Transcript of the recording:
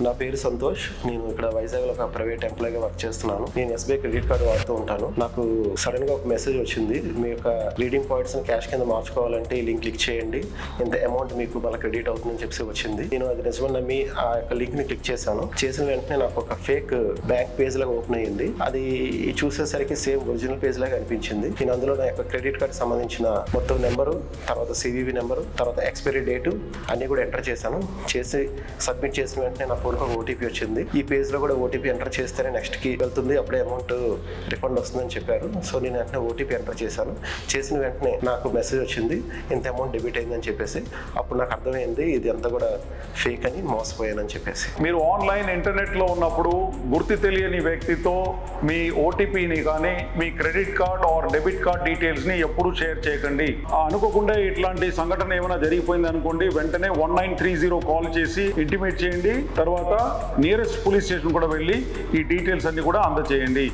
నా పేరు సంతోష్. నేను ఇక్కడ వైజాగ్లో ఒక ప్రైవేట్ ఎంప్లాయీగా వర్క్ చేస్తున్నాను. నేను ఎస్బీఐ క్రెడిట్ కార్డు వాడుతూ ఉంటాను. నాకు సడన్ గా ఒక మెసేజ్ వచ్చింది, మీ యొక్క రీడింగ్ పాయింట్స్ క్యాష్ కింద మార్చుకోవాలంటే ఈ లింక్ క్లిక్ చేయండి, ఇంత అమౌంట్ మీకు మళ్ళీ క్రెడిట్ అవుతుందని చెప్పి వచ్చింది. నేను అది నిజమని నమ్మి ఆ యొక్క లింక్ ని క్లిక్ చేశాను. చేసిన వెంటనే నాకు ఒక ఫేక్ బ్యాంక్ పేజ్ లాగా ఓపెన్ అయ్యింది. అది చూసేసరికి సేమ్ ఒరిజినల్ పేజ్ లాగా అనిపించింది. నేను అందులో నా యొక్క క్రెడిట్ కార్డు సంబంధించిన మొత్తం నెంబరు, తర్వాత సివివి నెంబరు, తర్వాత ఎక్స్పైరీ డేటు అన్ని కూడా ఎంటర్ చేశాను. చేసి సబ్మిట్ చేసిన వెంటనే నా ఫోన్కి ఒక ఓటీపీ వచ్చింది. ఈ పేజ్ లో కూడా ఓటీపీ ఎంటర్ చేస్తేనే నెక్స్ట్ కి వెళ్తుంది, అప్పుడే అమౌంట్ రిఫండ్ వస్తుందని చెప్పారు. సో నేను వెంటనే ఓటీపీ ఎంటర్ చేశాను. చేసిన వెంటనే నాకు మెసేజ్ వచ్చింది, ఇంత అమౌంట్ డెబిట్ అయిందని చెప్పేసి. అప్పుడు నాకు అర్థమైంది ఇది అంతా కూడా ఫేక్ అని, మోసపోయానని చెప్పేసి. మీరు ఆన్లైన్ ఇంటర్నెట్ లో ఉన్నప్పుడు గుర్తు తెలియని వ్యక్తితో మీ ఓటీపీని కానీ మీ credit card or debit card details ని ఎప్పుడు షేర్ చేయకండి. అనుకోకుండా ఇట్లాంటి సంఘటన ఏమైనా జరిగిపోయింది అనుకోండి, వెంటనే 1930 కాల్ చేసి ఇంటిమేట్ చేయండి. తర్వాత నియరెస్ట్ పోలీస్ స్టేషన్ కూడా వెళ్ళి ఈ డీటెయిల్స్ అన్ని కూడా అందజేయండి.